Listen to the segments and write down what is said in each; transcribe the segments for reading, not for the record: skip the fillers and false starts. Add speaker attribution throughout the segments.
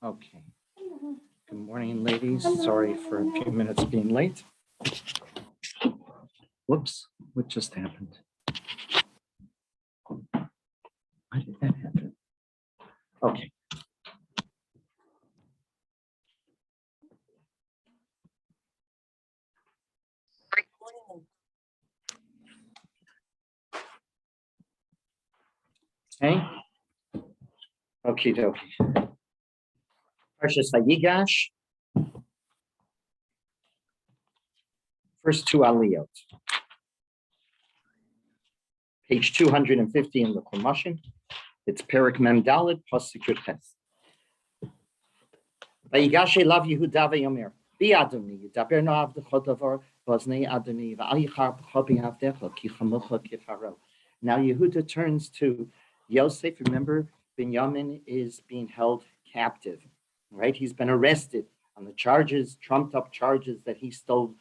Speaker 1: Okay. Good morning, ladies. Sorry for a few minutes being late. Whoops, what just happened? Why did that happen? Okay. Okay. Okie dokie. Parshas Vayigash. First two aliyot. Page 250 in the Chumash. It's Perik Mem Dalet Pasuk Yud Ches. Vayigash elav Yehuda v'yomer Bi Adoni Yidaber no avdecha davar Baznei Adoni v'al yichar b'cha b'avdecha ki chamucha kifaro. Now Yehuda turns to Yosef. Remember, Binyamin is being held captive, right? He's been arrested on the charges, trumped up charges that he stole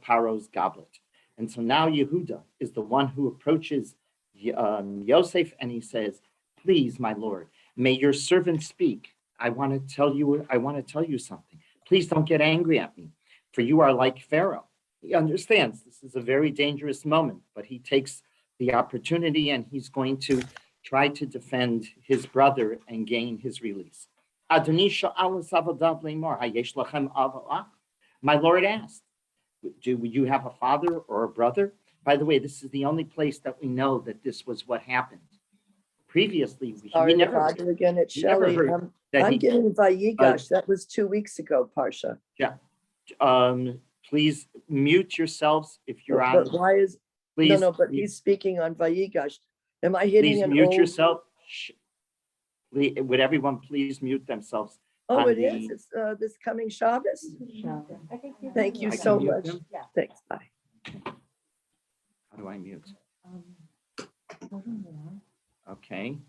Speaker 1: Paro's goblet. And so now Yehuda is the one who approaches Yosef and he says, please, my Lord, may your servant speak. I want to tell you something. Please don't get angry at me, for you are like Pharaoh. He understands this is a very dangerous moment, but he takes the opportunity and he's going to try to defend his brother and gain his release. My Lord asked, do you have a father or a brother? By the way, this is the only place that we know that this was what happened. Previously, we never
Speaker 2: heard again at Shelley. I'm getting Vayigash. That was 2 weeks ago, Parsha.
Speaker 1: Yeah. Please mute yourselves if you're on.
Speaker 2: But why is please? No, but he's speaking on Vayigash. Am I hitting
Speaker 1: please
Speaker 2: an
Speaker 1: mute
Speaker 2: old...
Speaker 1: yourself? Would everyone please mute themselves?
Speaker 2: Oh, it is. It's this coming Shabbos. Thank you so much.
Speaker 3: Yeah.
Speaker 2: Thanks. Bye.
Speaker 1: How do I mute? Okay.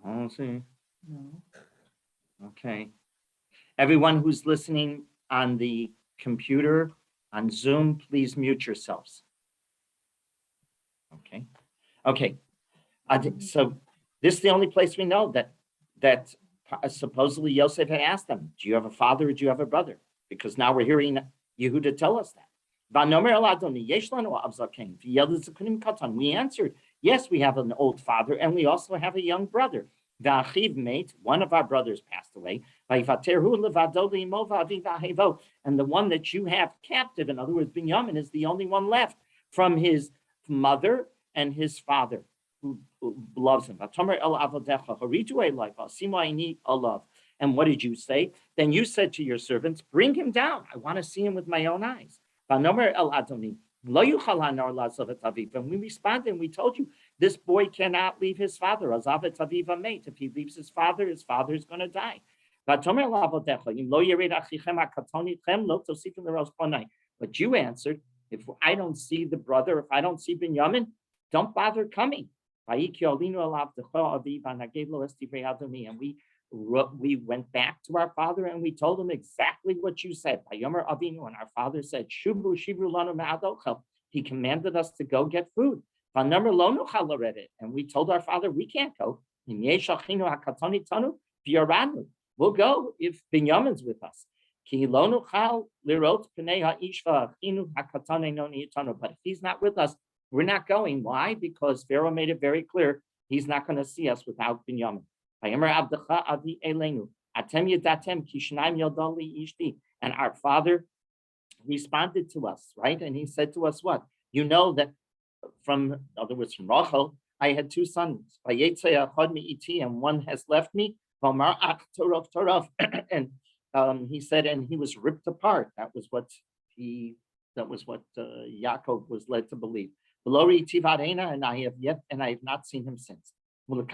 Speaker 1: I'll see.
Speaker 3: No.
Speaker 1: Okay. Everyone who's listening on the computer, on Zoom, please mute yourselves. Okay. Okay. So this is the only place we know that supposedly Yosef had asked them, do you have a father or do you have a brother? Because now we're hearing Yehuda tell us that. We answered, yes, we have an old father and we also have a young brother. One of our brothers passed away. And the one that you have captive, in other words, Binyamin, is the only one left from his mother and his father who loves him. And what did you say? Then you said to your servants, bring him down. I want to see him with my own eyes. And we responded and we told you, this boy cannot leave his father. If he leaves his father is going to die. But you answered, if I don't see the brother, if I don't see Binyamin, don't bother coming. And we went back to our father and we told him exactly what you said. And our father said, he commanded us to go get food. And we told our father, we can't go. We'll go if Binyamin's with us. But if he's not with us, we're not going. Why? Because Pharaoh made it very clear he's not going to see us without Binyamin. And our father responded to us, right? And he said to us, what? You know that from, in other words, from Rachel, I had two sons. And one has left me. And he said, and he was ripped apart. That was what Yaakov was led to believe. And I have not seen him since. And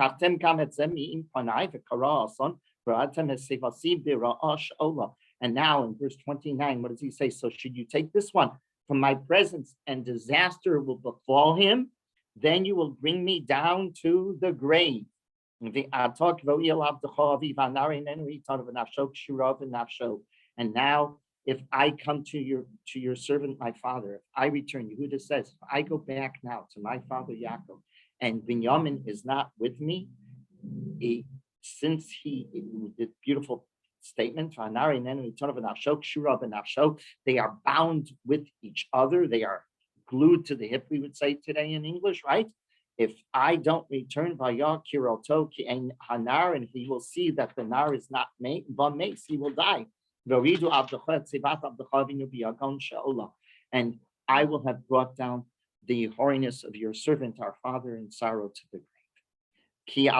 Speaker 1: now in verse 29, what does he say? So should you take this one from my presence and disaster will befall him, then you will bring me down to the grave. And now if I come to your servant, my father, if I return, Yehuda says, if I go back now to my father Yaakov and Binyamin is not with me, since he did beautiful statement, they are bound with each other. They are glued to the hip, we would say today in English, right? If I don't return, and he will see that the nar is not made, he will die. And I will have brought down the holiness of your servant, our father, in sorrow to the grave.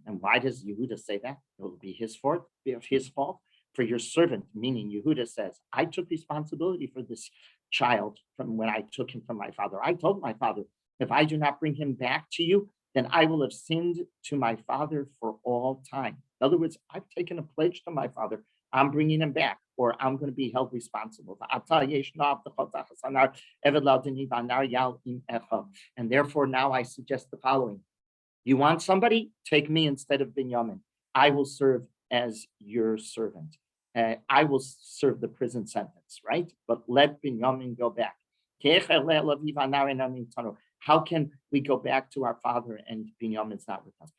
Speaker 1: And why does Yehuda say that? It will be his fault. For your servant, meaning Yehuda says, I took responsibility for this child from when I took him from my father. I told my father, if I do not bring him back to you, then I will have sinned to my father for all time. In other words, I've taken a pledge to my father. I'm bringing him back, or I'm going to be held responsible. And therefore, now I suggest the following. You want somebody? Take me instead of Binyamin. I will serve as your servant. I will serve the prison sentence, right? But let Binyamin go back. How can we go back to our father and Binyamin's not with us?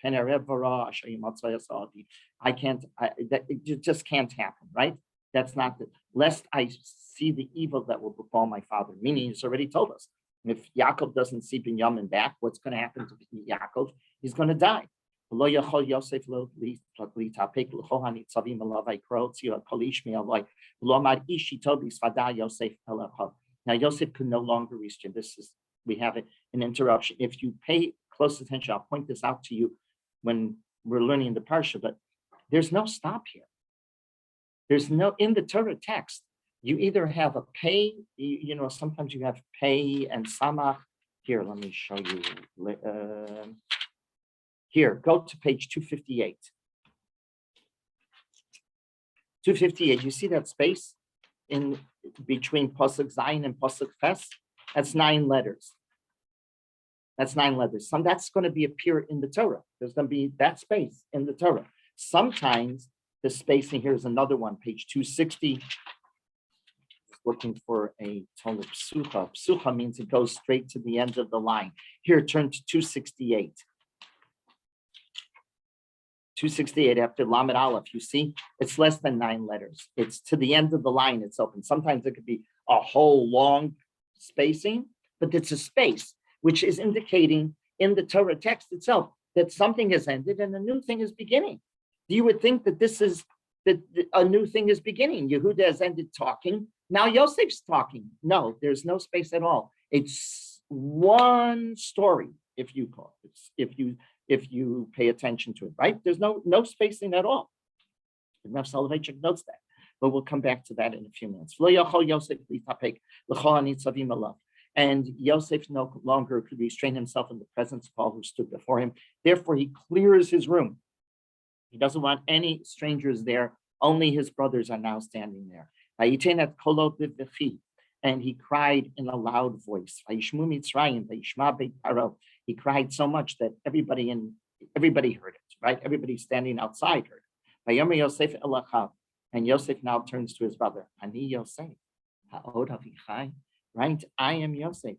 Speaker 1: I can't, it just can't happen, right? That's not the, lest I see the evil that will befall my father, meaning he's already told us. If Yaakov doesn't see Binyamin back, what's going to happen to Yaakov? He's going to die. Now Yosef could no longer reach him. We have an interruption. If you pay close attention, I'll point this out to you when we're learning the parsha, but there's no stop here. There's no, in the Torah text, you either have a pay, sometimes you have pay and samach. Here, let me show you. Here, go to page 258. 258, you see that space in between Pasuk Zayin and Pasuk Ches? That's 9 letters. That's 9 letters. That's going to appear in the Torah. There's going to be that space in the Torah. Sometimes the spacing here is another one, page 260. Looking for a Torah psucha. Psucha means it goes straight to the end of the line. Here, turn to 268. 268 after Lamed Aleph, you see, it's less than 9 letters. It's to the end of the line, it's open. Sometimes it could be a whole long spacing, but it's a space, which is indicating in the Torah text itself that something has ended and a new thing is beginning. You would think that this is, that a new thing is beginning. Yehuda has ended talking. Now Yosef's talking. No, there's no space at all. It's one story, if you call it, if you pay attention to it, right? There's no spacing at all. Rav Soloveitchik notes that, but we'll come back to that in a few minutes. And Yosef no longer could restrain himself in the presence of all who stood before him. Therefore, he clears his room. He doesn't want any strangers there. Only his brothers are now standing there. And he cried in a loud voice. He cried so much that everybody heard it, right? Everybody standing outside heard it. And Yosef now turns to his brother. Ani Yosef, right? I am Yosef.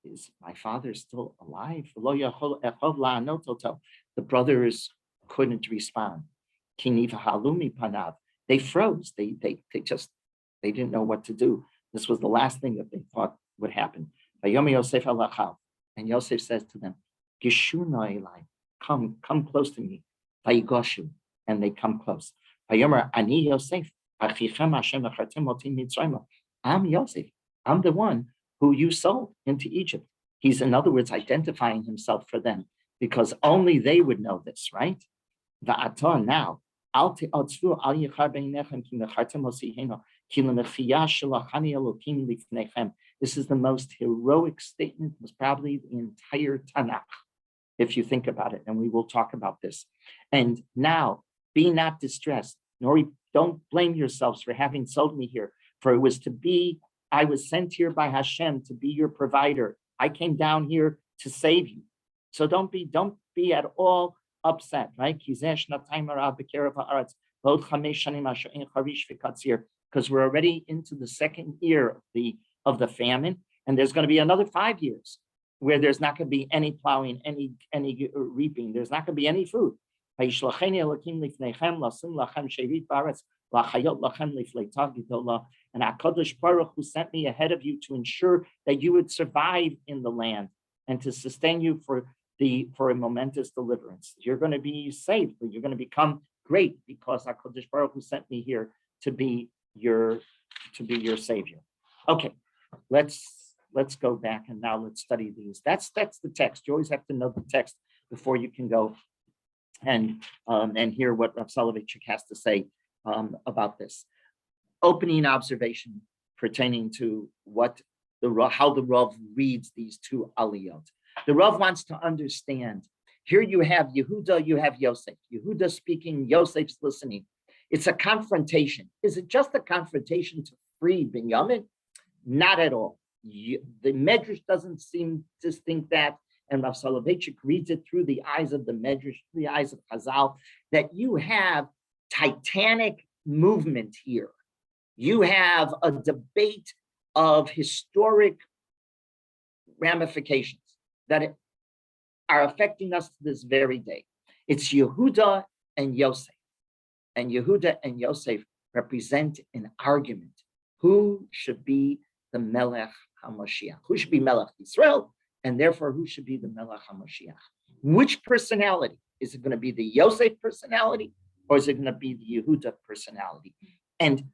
Speaker 1: Is my father still alive? The brothers couldn't respond. They froze. They didn't know what to do. This was the last thing that they thought would happen. And Yosef says to them, come close to me. Vayigash, and they come close. I'm Yosef. I'm the one who you sold into Egypt. He's, in other words, identifying himself for them because only they would know this, right? Now, this is the most heroic statement, was probably the entire Tanakh, if you think about it, and we will talk about this. And now, be not distressed, nor don't blame yourselves for having sold me here, for it was to be, I was sent here by Hashem to be your provider. I came down here to save you. So don't be at all upset, right? because we're already into the second year of the famine, and there's going to be another 5 years where there's not going to be any plowing, any reaping. There's not going to be any food. And HaKadosh Baruch Hu sent me ahead of you to ensure that you would survive in the land and to sustain you for a momentous deliverance. You're going to be saved, but you're going to become great because HaKadosh Baruch Hu sent me here to be your savior. Okay, let's go back and now let's study these. That's the text. You always have to know the text before you can go and hear what Rav Soloveitchik has to say about this. Opening observation pertaining to how the Rav reads these two aliyot. The Rav wants to understand. Here you have Yehuda, you have Yosef. Yehuda speaking, Yosef's listening. It's a confrontation. Is it just a confrontation to free Binyamin? Not at all. The Medrash doesn't seem to think that, and Rav Soloveitchik reads it through the eyes of the Medrash, through the eyes of Chazal, that you have titanic movement here. You have a debate of historic ramifications that are affecting us to this very day. It's Yehuda and Yosef. And Yehuda and Yosef represent an argument. Who should be the Melech HaMashiach? Who should be Melech Yisrael? And therefore, who should be the Melech HaMashiach? Which personality? Is it going to be the Yosef personality? Or is it going to be the Yehuda personality? And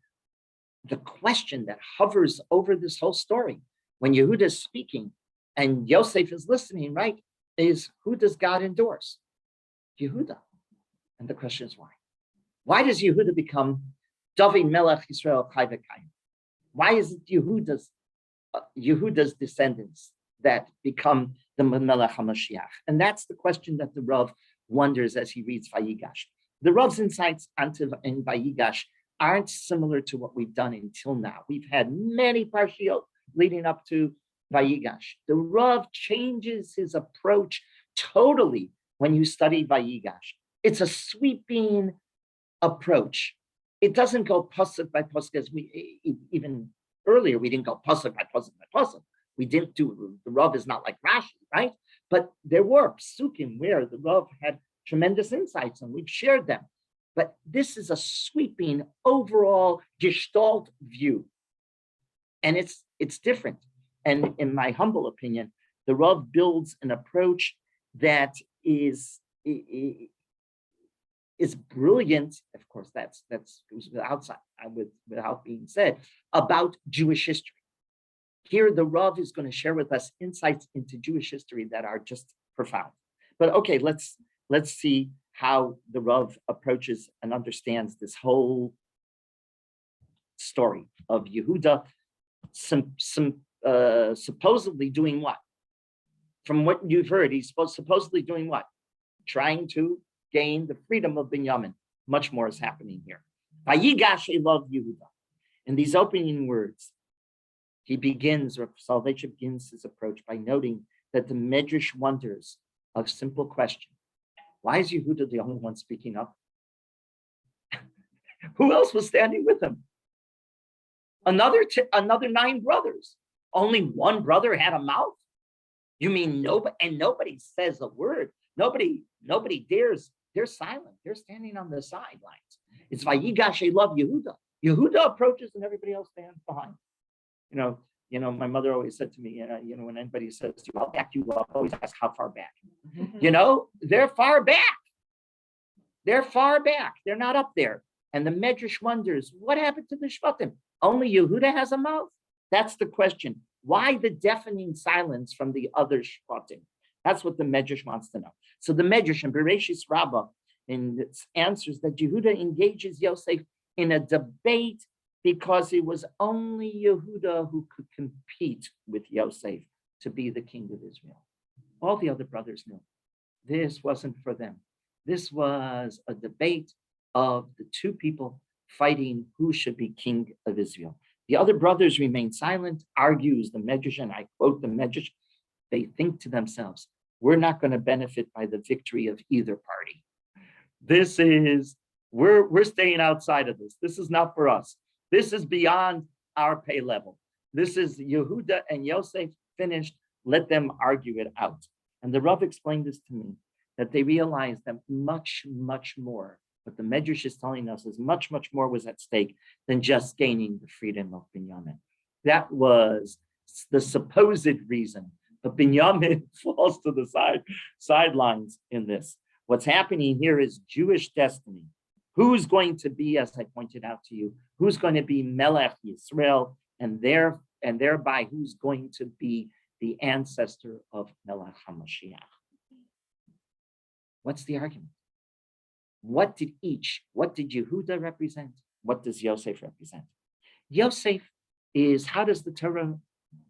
Speaker 1: the question that hovers over this whole story, when Yehuda is speaking and Yosef is listening, right, is who does God endorse? Yehuda. And the question is why? Why does Yehuda become David Melech Yisrael Chai V'Kayim? Why is it Yehuda's descendants that become the Melech HaMashiach? And that's the question that the Rav wonders as he reads Vayigash. The Rav's insights in Vayigash aren't similar to what we've done until now. We've had many parshiot leading up to Vayigash. The Rav changes his approach totally when you study Vayigash. It's a sweeping approach. It doesn't go pasuk by pasuk, as we even earlier we didn't go pasuk by pasuk by pasuk. We didn't do, the Rav is not like Rashi, right? But there were psukim where the Rav had tremendous insights and we've shared them. But this is a sweeping overall gestalt view. And it's different. And in my humble opinion, the Rav builds an approach that is brilliant. Of course, that's goes without being said, about Jewish history. Here, the Rav is going to share with us insights into Jewish history that are just profound. But okay, let's see how the Rav approaches and understands this whole story of Yehuda supposedly doing what? From what you've heard, he's supposedly doing what? Trying to gain the freedom of Binyamin. Much more is happening here. Vayigash elav Yehuda. In these opening words, he begins, or Soloveitchik begins his approach by noting that the Medrash wonders a simple question. Why is Yehuda the only one speaking up? Who else was standing with him? Another 9 brothers. Only one brother had a mouth? You mean nobody? And nobody says a word. Nobody dares. They're silent. They're standing on the sidelines. It's Vayigash elav Yehuda. Yehuda approaches and everybody else stands behind. You know, my mother always said to me, when anybody says, I'll back you up, always ask how far back. They're far back. They're far back. They're not up there. And the Medrash wonders, what happened to the Shvatim? Only Yehuda has a mouth? That's the question. Why the deafening silence from the other Shvatim? That's what the Medrash wants to know. So the Medrash in Bereshis Rabbah, in its answers that Yehuda engages Yosef in a debate because it was only Yehuda who could compete with Yosef to be the king of Israel. All the other brothers knew this wasn't for them. This was a debate of the 2 people fighting who should be king of Israel. The other brothers remain silent, argues the Medrash, and I quote the Medrash, they think to themselves, we're not going to benefit by the victory of either party. We're staying outside of this. This is not for us. This is beyond our pay level. This is Yehuda and Yosef finished. Let them argue it out. And the Rav explained this to me, that they realized that much, much more, what the Medrash is telling us is much, much more was at stake than just gaining the freedom of Binyamin. That was the supposed reason, but Binyamin falls to the sidelines in this. What's happening here is Jewish destiny. Who's going to be, as I pointed out to you, who's going to be Melech Yisrael, and thereby who's going to be the ancestor of Melech HaMashiach? What's the argument? What did Yehuda represent? What does Yosef represent? Yosef is, how does the Torah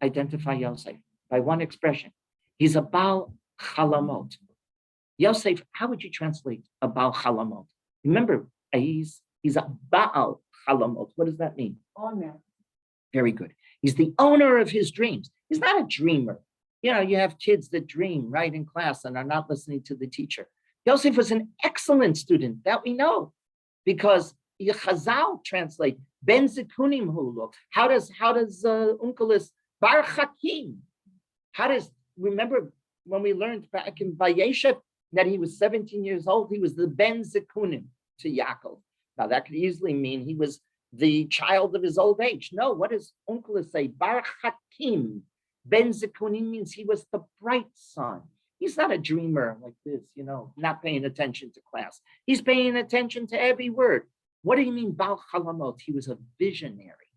Speaker 1: identify Yosef? By one expression. He's a Baal Chalamot. Yosef, how would you translate a Baal Chalamot? Remember, he's a Baal Chalamot. What does that mean?
Speaker 2: Owner.
Speaker 1: Very good. He's the owner of his dreams. He's not a dreamer. You know, you have kids that dream right in class and are not listening to the teacher. Yosef was an excellent student, that we know, because Chazal translate Ben Zikunim Hulu. How does Unkelis Bar Chakim? Remember when we learned back in Vayigash that he was 17 years old, he was the Ben Zikunim to Yaakov. Now that could easily mean he was the child of his old age. No, what does Unkelis say? Bar Chakim. Ben Zikunim means he was the bright son. He's not a dreamer like this, not paying attention to class. He's paying attention to every word. What do you mean, Baal Chalamot? He was a visionary.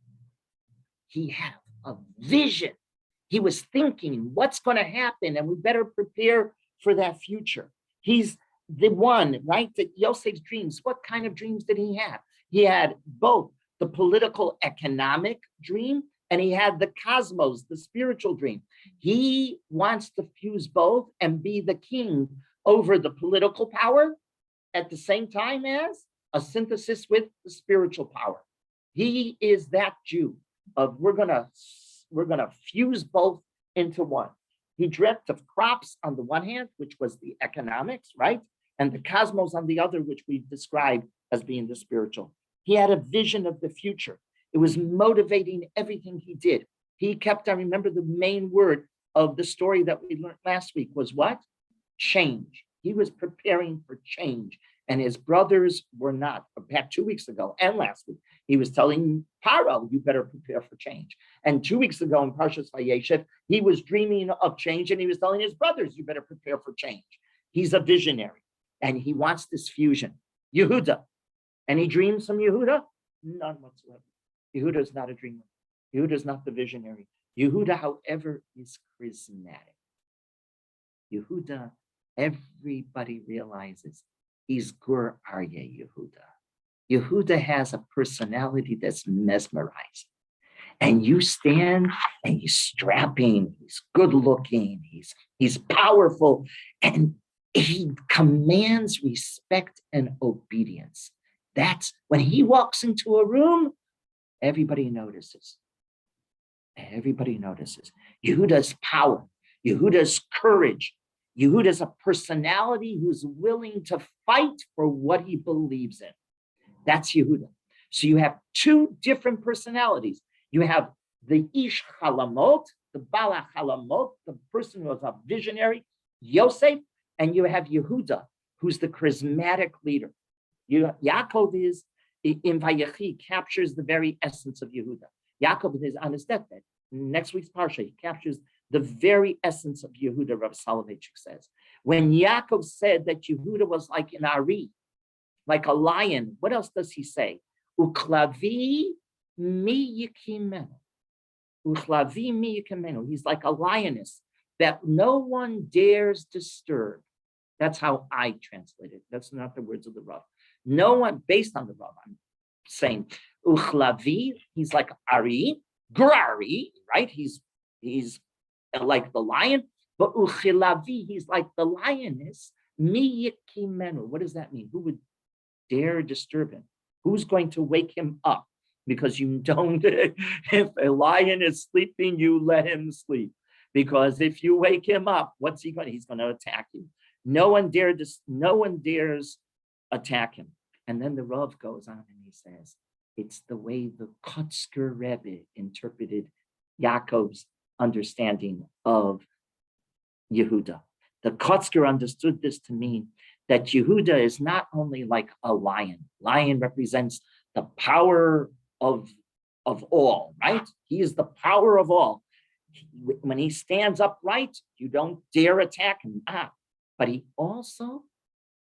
Speaker 1: He had a vision. He was thinking what's going to happen, and we better prepare for that future. He's the one, right? That Yosef's dreams, what kind of dreams did he have? He had both the political economic dream, and he had the cosmos, the spiritual dream. He wants to fuse both and be the king over the political power at the same time as a synthesis with the spiritual power. He is that Jew of we're gonna fuse both into one. He dreamt of crops on the one hand, which was the economics, right? And the cosmos on the other, which we've described as being the spiritual. He had a vision of the future. It was motivating everything he did. He kept, I remember the main word of the story that we learned last week was what? Change. He was preparing for change. And his brothers were not. Back 2 weeks ago and last week, he was telling Paro, you better prepare for change. And 2 weeks ago in Parshas Vayigash, he was dreaming of change and he was telling his brothers, you better prepare for change. He's a visionary and he wants this fusion. Yehuda. Any dreams from Yehuda? None whatsoever. Yehuda is not a dreamer. Yehuda is not the visionary. Yehuda, however, is charismatic. Yehuda, everybody realizes he's Gur Aryeh Yehuda. Yehuda has a personality that's mesmerizing. And you stand and he's strapping, he's good looking, he's powerful, and he commands respect and obedience. That's when he walks into a room, everybody notices. Everybody notices. Yehuda's power, Yehuda's courage, Yehuda's a personality who's willing to fight for what he believes in. That's Yehuda. So you have two different personalities. You have the Ish Chalamot, the Bala Chalamot, the person who is a visionary, Yosef, and you have Yehuda, who's the charismatic leader. Yaakov is, in Vayechi, captures the very essence of Yehuda. Yaakov is on his deathbed. Next week's Parsha, he captures the very essence of Yehuda, Rav Soloveitchik says. When Yaakov said that Yehuda was like an Ari, like a lion, what else does he say? Uklavi mi yikimenu. Uklavi mi yikimenu. He's like a lioness that no one dares disturb. That's how I translate it. That's not the words of the Rav. No one, based on the Rav, I'm saying, Uchlavi, he's like Ari, Grari, right? He's like the lion, but Uchilavi, he's like the lioness, Mi Yikimenu. What does that mean? Who would dare disturb him? Who's going to wake him up? Because you don't, if a lion is sleeping, you let him sleep. Because if you wake him up, what's he going to? He's going to attack you. No one dares attack him. And then the Rav goes on and he says, It's the way the Kotzker Rebbe interpreted Yaakov's understanding of Yehuda. The Kotzker understood this to mean that Yehuda is not only like a lion. Lion represents the power of all, right? He is the power of all. When he stands upright, you don't dare attack him. But he also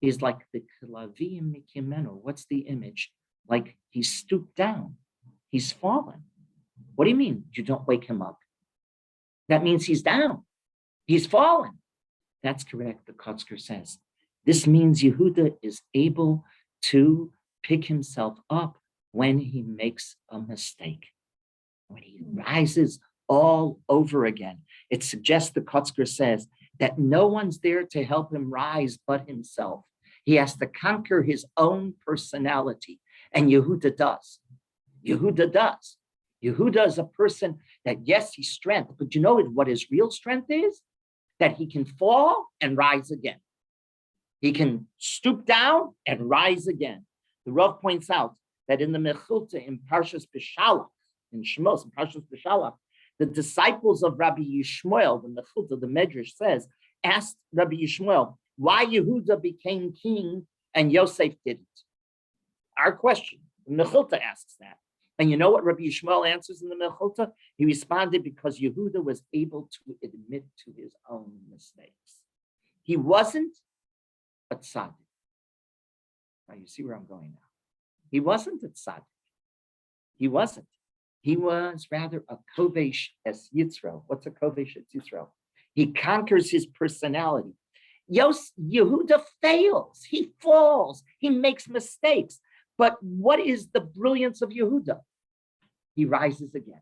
Speaker 1: is like the Kilavim Mikimeno. What's the image? Like he's stooped down. He's fallen. What do you mean you don't wake him up? That means he's down. He's fallen. That's correct, the Kotzker says. This means Yehuda is able to pick himself up when he makes a mistake, when he rises all over again. It suggests, the Kotzker says, that no one's there to help him rise but himself. He has to conquer his own personality, and Yehuda does. Yehuda does. Yehuda is a person that, yes, he's strength, but you know what his real strength is? That he can fall and rise again. He can stoop down and rise again. The Rav points out that in the Mechilta, in Parshas Beshalach, in Shemos, in Parshas Beshalach, the disciples of Rabbi Yishmael, the Mechilta, the Medrash says, asked Rabbi Yishmael why Yehuda became king and Yosef didn't. Our question, the Mechilta asks that. And you know what Rabbi Yishmael answers in the Mechilta? He responded because Yehuda was able to admit to his own mistakes. He wasn't a tzaddik. Now you see where I'm going now. He wasn't a tzaddik. He wasn't. He was rather a kovesh es yitzro. What's a kovesh es yitzro? He conquers his personality. Yehuda fails. He falls. He makes mistakes. But what is the brilliance of Yehuda? He rises again.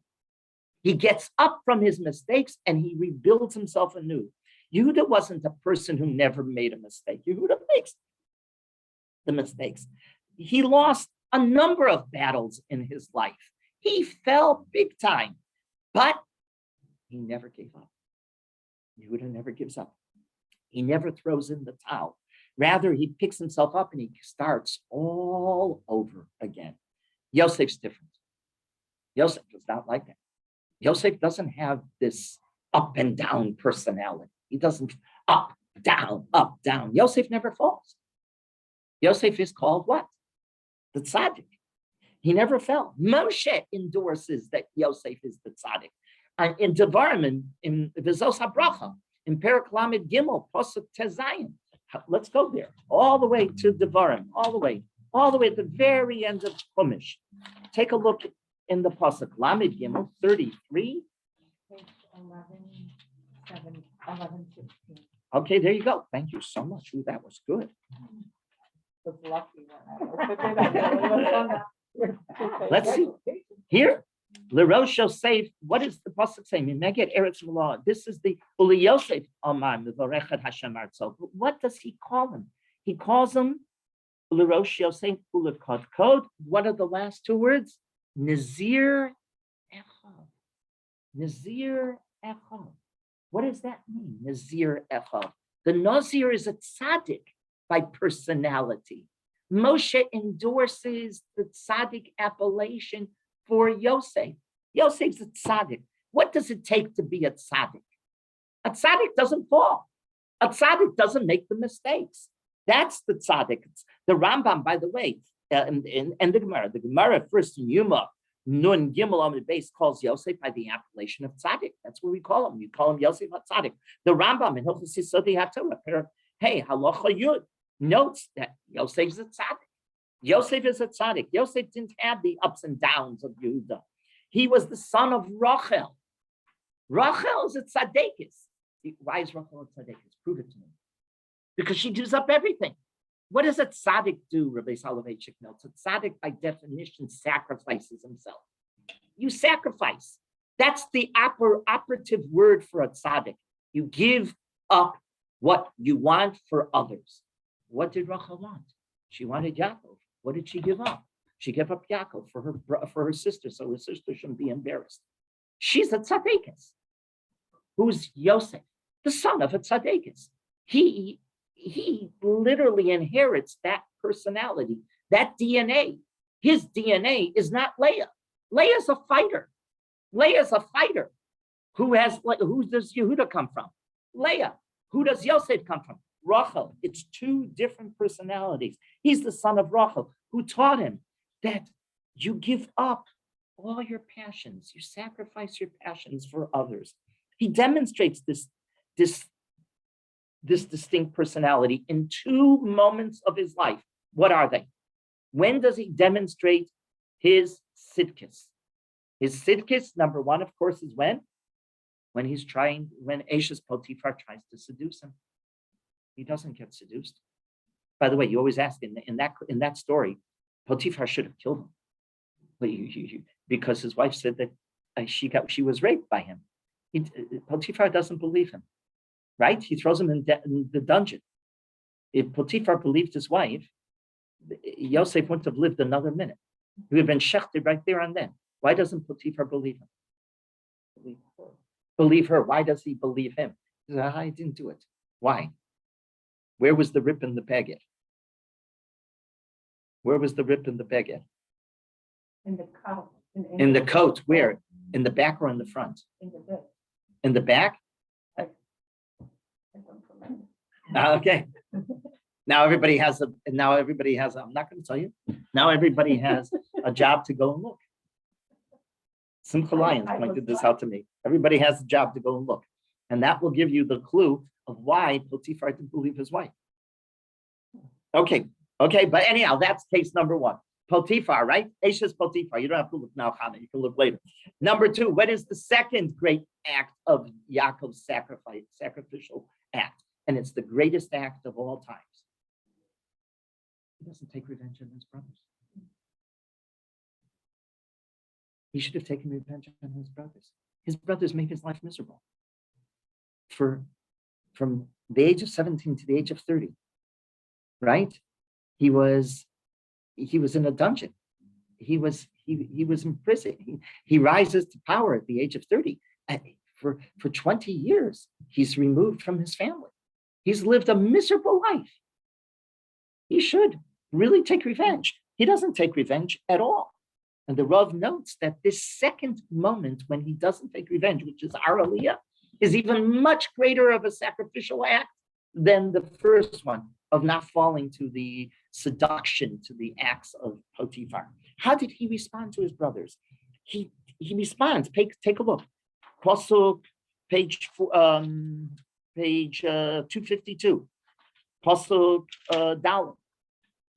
Speaker 1: He gets up from his mistakes and he rebuilds himself anew. Yehuda wasn't a person who never made a mistake. Yehuda makes the mistakes. He lost a number of battles in his life. He fell big time, but he never gave up. Yehuda never gives up. He never throws in the towel. Rather, he picks himself up and he starts all over again. Yosef's different. Yosef is not like that. Yosef doesn't have this up and down personality. He doesn't up, down, up, down. Yosef never falls. Yosef is called what? The tzaddik. He never fell. Moshe endorses that Yosef is the tzaddik. And in Devarim, in Vizos HaBracha, in Perek Lamed Gimel, Pasuk Tezayin, let's go there, all the way to Devarim, all the way at the very end of Chumash. Take a look in the Pasuk, Lamed Gimel 33.
Speaker 3: Page 11, 16.
Speaker 1: Okay, there you go. Thank you so much. Ooh, that was good.
Speaker 3: Was lucky when I
Speaker 1: Let's see. Here, L'Rosh Yosef, what does the Pasuk say? Mimeget Eretz V'la. This is the Uli Yosef Amar Mivarechet Hashem Artzo. But what does he call him? He calls him L'Rosh Yosef Ulekod Kod. What are the last two words? Nazir Echad. Nazir Echad. What does that mean? Nazir Echad. The Nazir is a tzaddik by personality. Moshe endorses the tzaddik appellation for Yosef. Yosef's a tzaddik. What does it take to be a tzaddik? A tzaddik doesn't fall. A tzaddik doesn't make the mistakes. That's the tzaddik. The Rambam, by the way, and the Gemara first in Yuma, Nun Gimel Amid Beis calls Yosef by the appellation of tzaddik. That's what we call him. You call him Yosef HaTzaddik. The Rambam in Hilchos Yisodei HaTorah, hey, Halacha Yud, notes that Yosef is a tzaddik. Yosef is a tzaddik. Yosef didn't have the ups and downs of Yehuda. He was the son of Rachel. Rachel is a tzaddikis. Why is Rachel a tzaddikis? Prove it to me. Because she gives up everything. What does a tzaddik do, Rabbi Soloveitchik notes? A tzaddik, by definition, sacrifices himself. You sacrifice. That's the operative word for a tzaddik. You give up what you want for others. What did Rachel want? She wanted Yaakov. What did she give up? She gave up Yaakov for her sister, so her sister shouldn't be embarrassed. She's a tzaddikus. Who's Yosef? The son of a tzaddikus. He literally inherits that personality, that DNA. His DNA is not Leah. Leah's a fighter. Leah's a fighter. Who does Yehuda come from? Leah. Who does Yosef come from? Rachel. It's two different personalities. He's the son of Rachel, who taught him that you give up all your passions, you sacrifice your passions for others. He demonstrates this distinct personality in two moments of his life. What are they? When does he demonstrate his sidkis? His sidkis, number one, of course, is when Ashes Potiphar tries to seduce him. He doesn't get seduced. By the way, you always ask in that story, Potiphar should have killed him, because his wife said that she was raped by him. Potiphar doesn't believe him, right? He throws him in the dungeon. If Potiphar believed his wife, Yosef wouldn't have lived another minute. He would have been shechted right there and then. Why doesn't Potiphar believe him? Believe her. Why does he believe him? He says, I didn't do it. Why? Where was the rip in the baguette? Where was the rip in the baguette?
Speaker 3: In the coat.
Speaker 1: In the coat. Where? In the back or in the front?
Speaker 3: In the bed.
Speaker 1: In the back?
Speaker 3: I don't remember.
Speaker 1: Okay. Now everybody has I'm not going to tell you. Now everybody has a job to go and look. Simcha Lyons pointed this out to me. Everybody has a job to go and look. And that will give you the clue of why Potiphar didn't believe his wife. Okay, but anyhow, that's case number one. Potiphar, right? Ashes Potiphar. You don't have to look now, Hannah. You can look later. Number two, what is the second great act of Yaakov's sacrificial act? And it's the greatest act of all times. He doesn't take revenge on his brothers. He should have taken revenge on his brothers. His brothers made his life miserable. From the age of 17 to the age of 30, right? He was in a dungeon. He was in prison. He rises to power at the age of 30. And for 20 years, he's removed from his family. He's lived a miserable life. He should really take revenge. He doesn't take revenge at all. And the Rav notes that this second moment when he doesn't take revenge, which is our Aliyah, is even much greater of a sacrificial act than the first one of not falling to the seduction, to the acts of Potiphar. How did he respond to his brothers? He responds. Take a look. Pasuk, page 252. Pasuk Dalet,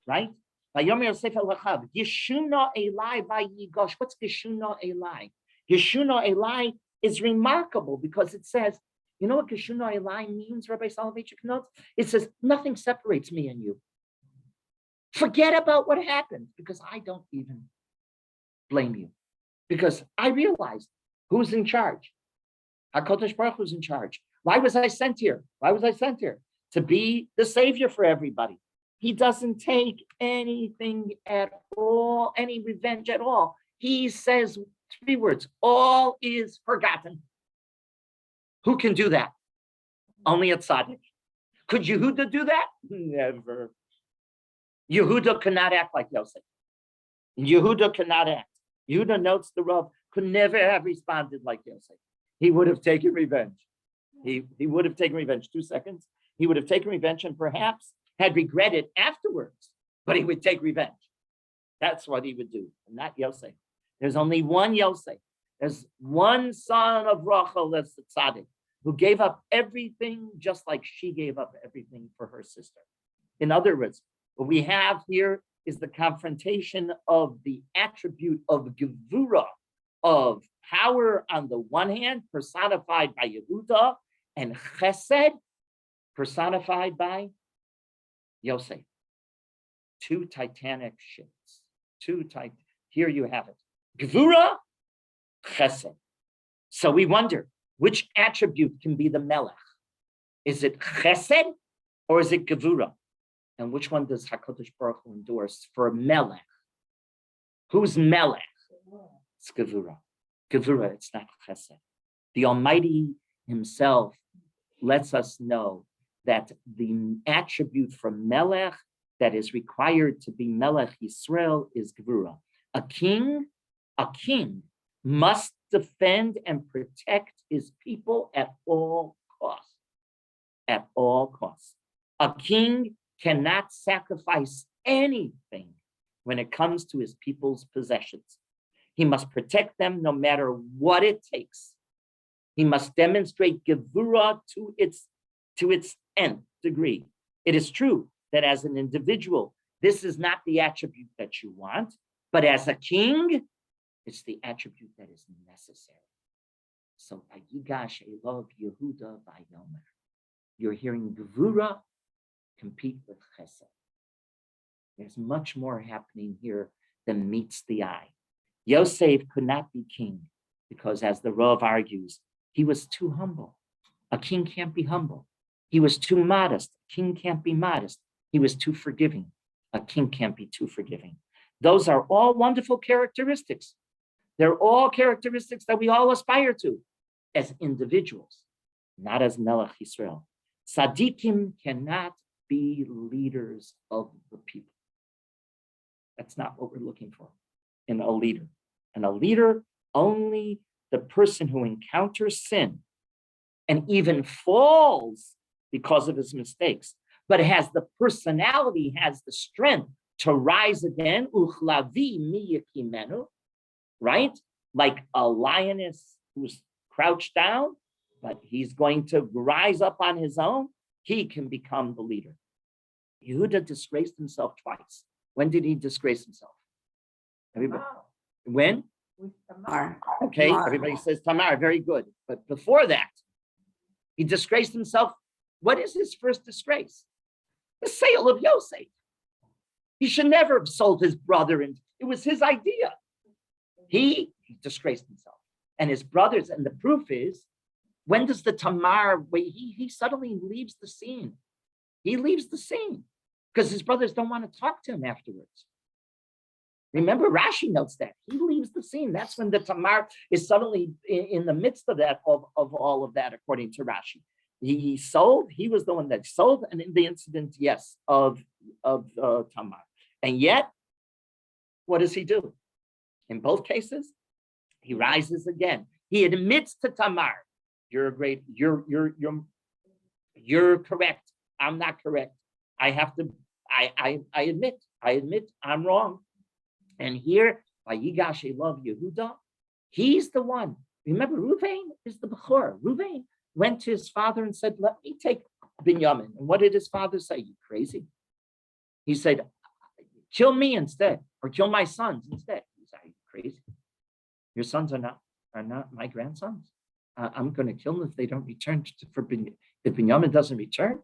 Speaker 1: right? Yeshuna Eli Vayigash. What's Yeshuna Eli? Yeshuna Eli is remarkable because it says, you know what Yeshuna Eli means, Rabbi Soloveitchik notes? It says, nothing separates me and you. Forget about what happened, because I don't even blame you. Because I realized who's in charge. HaKadosh Baruch Hu's in charge. Why was I sent here? To be the savior for everybody. He doesn't take anything at all, any revenge at all. He says 3 words, all is forgotten. Who can do that? Only a tzaddik. Could Yehuda do that? Never. Yehuda cannot act like Yosef. Yehuda cannot act. Yehuda notes the Rav could never have responded like Yosef. He would have taken revenge. He would have taken revenge. 2 seconds. He would have taken revenge and perhaps had regretted afterwards, but he would take revenge. That's what he would do, not Yosef. There's only one Yosef. There's one son of Rachel, that's the tzaddik, who gave up everything just like she gave up everything for her sister. In other words, what we have here is the confrontation of the attribute of Gevura, of power on the one hand, personified by Yehuda, and Chesed, personified by Yosef. 2 titanic ships. Here you have it. Gevura, Chesed. So we wonder, which attribute can be the Melech? Is it Chesed or is it Gevura? And which one does HaKadosh Baruch Hu endorse for Melech? Who's Melech? It's Gevura. Gevura, it's not Chesed. The Almighty Himself lets us know that the attribute for Melech that is required to be Melech Yisrael is Gvura. A king must defend and protect his people at all costs. At all costs. A king cannot sacrifice anything when it comes to his people's possessions. He must protect them no matter what it takes. He must demonstrate Gevura to its nth degree. It is true that as an individual, this is not the attribute that you want, but as a king, it's the attribute that is necessary. So Vayigash Elov Yehuda Vayomer. You're hearing Gevura compete with Chesed. There's much more happening here than meets the eye. Yosef could not be king because, as the Rav argues, he was too humble. A king can't be humble. He was too modest. A king can't be modest. He was too forgiving. A king can't be too forgiving. Those are all wonderful characteristics. They're all characteristics that we all aspire to as individuals, not as Melech Yisrael. Tzaddikim cannot be leaders of the people. That's not what we're looking for in a leader. And a leader, only the person who encounters sin and even falls because of his mistakes, but has the personality, has the strength to rise again, uchlavi miyakimenu, right? Like a lioness who's crouched down, but he's going to rise up on his own. He can become the leader. Yehuda disgraced himself twice. When did he disgrace himself? Everybody, when?
Speaker 3: With Tamar.
Speaker 1: Okay, everybody says Tamar, very good. But before that, he disgraced himself. What is his first disgrace? The sale of Yosef. He should never have sold his brother, and it was his idea. He disgraced himself. And his brothers, and the proof is, when does the Tamar, he suddenly leaves the scene. He leaves the scene because his brothers don't want to talk to him afterwards. Remember, Rashi notes that. He leaves the scene. That's when the Tamar is suddenly in the midst of that, of all of that, according to Rashi. He sold, he was the one that sold, and in the incident, yes, of Tamar. And yet, what does he do? In both cases, he rises again. He admits to Tamar, you're correct. I'm not correct. I admit I'm wrong. And here, Vayigash Elov Yehuda, he's the one. Remember, Ruvain is the Bechor. Ruvain went to his father and said, let me take Binyamin. And what did his father say? You crazy? He said, kill me instead, or kill my sons instead. He said, are you crazy? Your sons are not my grandsons. I'm going to kill them if they don't return if Binyamin doesn't return.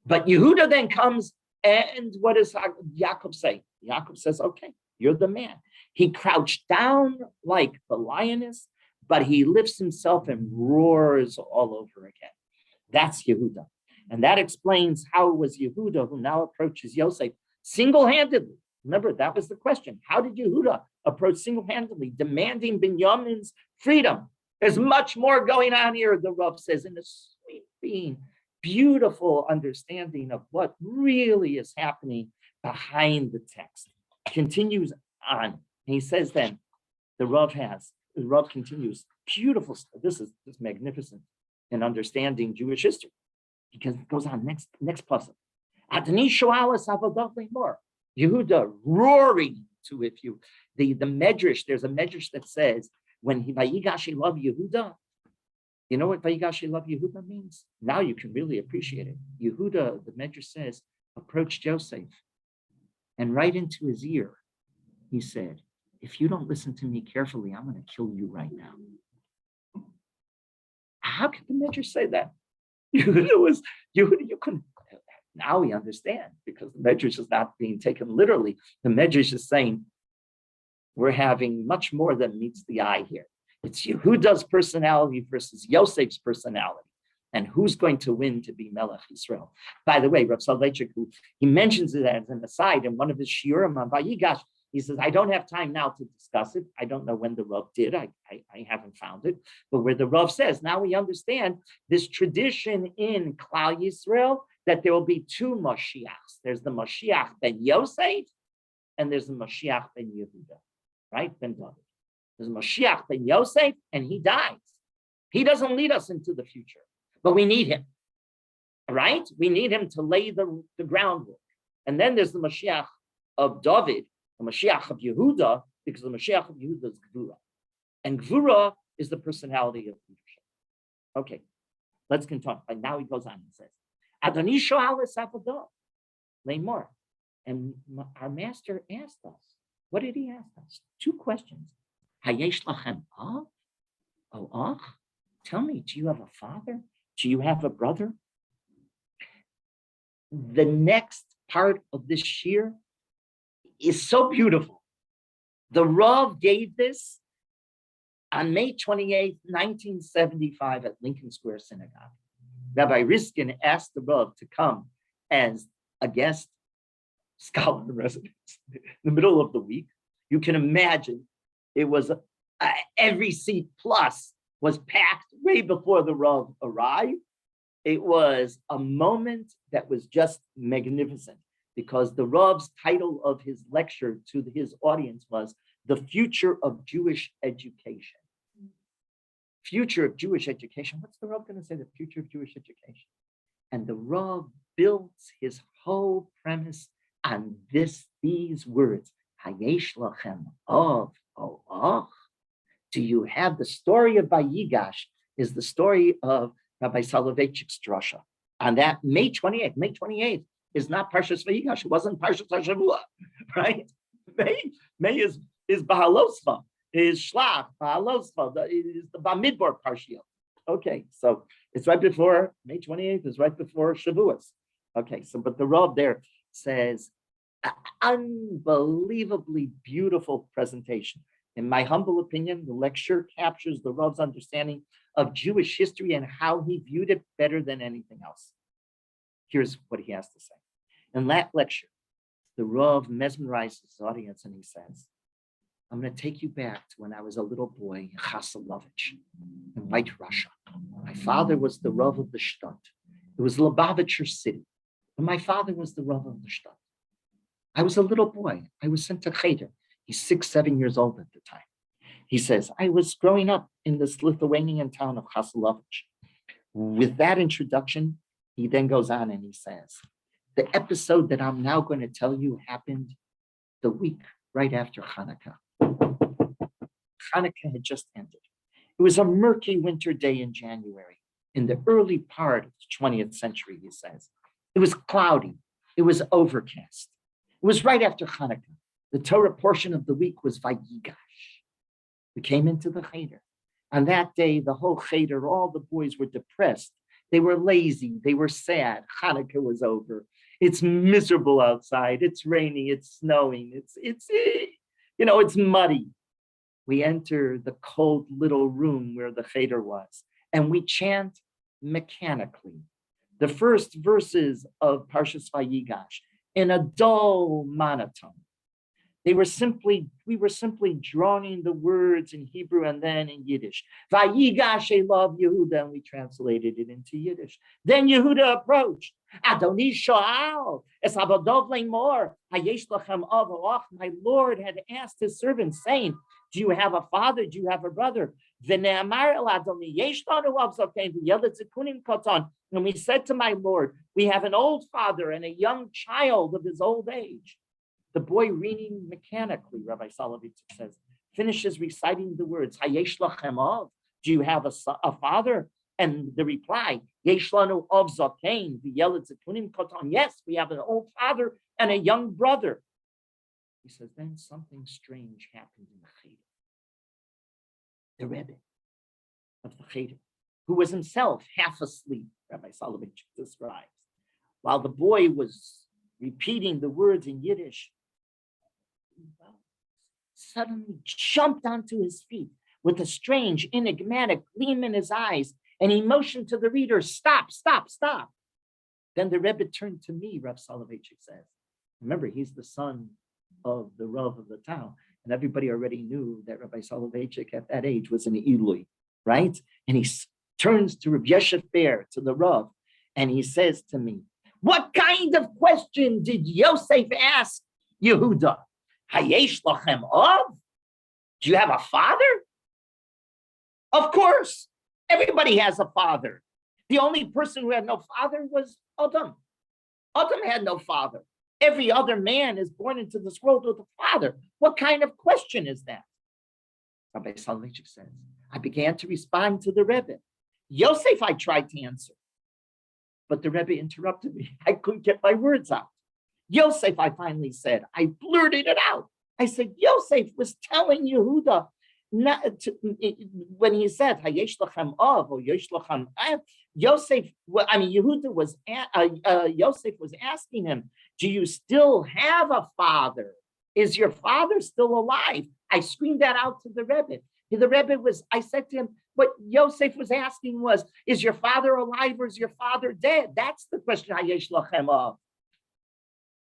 Speaker 1: But Yehuda then comes, and what does Yaakov say? Yaakov says, okay, you're the man. He crouched down like the lioness, but he lifts himself and roars all over again. That's Yehuda. And that explains how it was Yehuda who now approaches Yosef single-handedly. Remember, that was the question. How did Yehuda approach single-handedly, demanding Binyamin's freedom? There's much more going on here, the Rav says, in a sweeping, beautiful understanding of what really is happening behind the text. Continues on. He says then, the Rav continues, beautiful stuff. This is magnificent in understanding Jewish history. He goes on, next puzzle. Adoni shoalas avodah more. Yehuda roaring to, if you, the Medrash, there's a Medrash that says, when Vayigash Elov Yehuda, you know what Vayigash Elov Yehuda means? Now you can really appreciate it. Yehuda, the Medrash says, approached Joseph, and right into his ear, he said, if you don't listen to me carefully, I'm going to kill you right now. How could the Medrash say that? Yehuda, you couldn't. Now we understand, because the Medrash is not being taken literally. The Medrash is saying, we're having much more than meets the eye here. It's Yehuda's personality versus Yosef's personality. And who's going to win to be Melech Yisrael? By the way, Rav Soloveitchik, he mentions it as an aside in one of his shiurim on Vayigash. He says, I don't have time now to discuss it. I don't know when the Rav did. I haven't found it. But where the Rav says, now we understand this tradition in Klal Yisrael that there will be two Mashiachs. There's the Mashiach ben Yosef, and there's the Mashiach ben Yehuda, right? Ben David. There's Mashiach ben Yosef, and he dies. He doesn't lead us into the future, but we need him, right? We need him to lay the groundwork. And then there's the Mashiach of David, the Mashiach of Yehuda, because the Mashiach of Yehuda is Gvura. And Gvura is the personality of leadership. Okay, let's continue. And now he goes on and says, Adoni sho'al es avodah, lay more. And our master asked us, what did he ask us? Two questions. Hayesh lachem av? Oh, ach? Tell me, do you have a father? Do you have a brother? The next part of this shir is so beautiful. The Rav gave this on May 28, 1975 at Lincoln Square Synagogue. Rabbi Riskin asked the Rav to come as a guest scholar in residence in the middle of the week. You can imagine it was every seat plus was packed way before the Rav arrived. It was a moment that was just magnificent because the Rav's title of his lecture to his audience was The Future of Jewish Education. Future of Jewish education. What's the Rav going to say? The future of Jewish education. And the Rav built his whole premise on these words. Hayesh lachem av o ach. Do you have the story of Vayigash? Is the story of Rabbi Soloveitchik's drasha. On that May 28th. May 28th is not Parshas Vayigash. It wasn't Parshas Hashavua, right? May is Bahalosva. Is Shlach, Ba'alosva, is the Bamidbar Parshiel. Okay, so it's right before, May 28th is right before Shavuos. Okay, so but the Rav there says, unbelievably beautiful presentation. In my humble opinion, the lecture captures the Rav's understanding of Jewish history and how he viewed it better than anything else. Here's what he has to say. In that lecture, the Rav mesmerizes his audience and he says, I'm going to take you back to when I was a little boy in Chasalovich, in White Russia. My father was the Rav of the Shtut. It was Lubavitcher city. And my father was the Rav of the Shtut. I was a little boy. I was sent to Cheder. He's 6, 7 years old at the time. He says, I was growing up in this Lithuanian town of Chasalovich. With that introduction, he then goes on and he says, the episode that I'm now going to tell you happened the week right after Hanukkah. Hanukkah had just ended. It was a murky winter day in January, in the early part of the 20th century, he says. It was cloudy. It was overcast. It was right after Hanukkah. The Torah portion of the week was Vayigash. We came into the Cheder. On that day, the whole Cheder, all the boys were depressed. They were lazy. They were sad. Hanukkah was over. It's miserable outside. It's rainy. It's snowing. It's muddy. We enter the cold little room where the Cheder was, and we chant mechanically the first verses of Parshas Vayigash in a dull monotone. We were simply drawing the words in Hebrew and then in Yiddish. Vayigash elav Yehuda, and we translated it into Yiddish. Then Yehuda approached. Adoni sho'al es abodov leimor hayesh lachem av o ach. My Lord had asked his servant, saying, do you have a father? Do you have a brother? V'ne'amar el Adoni yesh lanu av zokein v'yeled zikunim koton. And we said to my Lord, we have an old father and a young child of his old age. The boy reading mechanically, Rabbi Soloveitchik says, finishes reciting the words, Hayesh lachem av. Do you have a father? And the reply, Yesh lanu av zakein v'yeled zikunim koton. Yes, we have an old father and a young brother. He says, then something strange happened in the Cheder. The Rebbe of the Cheder, who was himself half asleep, Rabbi Soloveitchik describes, while the boy was repeating the words in Yiddish, suddenly jumped onto his feet with a strange, enigmatic gleam in his eyes, and he motioned to the reader, stop, stop, stop. Then the Rebbe turned to me, Rav Soloveitchik says. Remember, he's the son of the Rav of the town, and everybody already knew that Rabbi Soloveitchik at that age was an Eloi, right? And he turns to Rabbi Yeshev Ber, to the Rav, and he says to me, What kind of question did Yosef ask Yehuda? Hayesh lachem av? Do you have a father? Of course, everybody has a father. The only person who had no father was Adam. Adam had no father. Every other man is born into this world with a father. What kind of question is that? Rabbi Soloveitchik says, I began to respond to the Rebbe. Yosef, I tried to answer, but the Rebbe interrupted me. I couldn't get my words out. Yosef, I finally said, I blurted it out. I said, Yosef was telling Yehuda, when he said, Hayesh lachem av, or Yesh lachem av, Yosef, Yehuda was, Yosef was asking him, do you still have a father? Is your father still alive? I screamed that out to the Rebbe. The Rebbe I said to him, what Yosef was asking was, is your father alive or is your father dead? That's the question, Hayesh lachem av.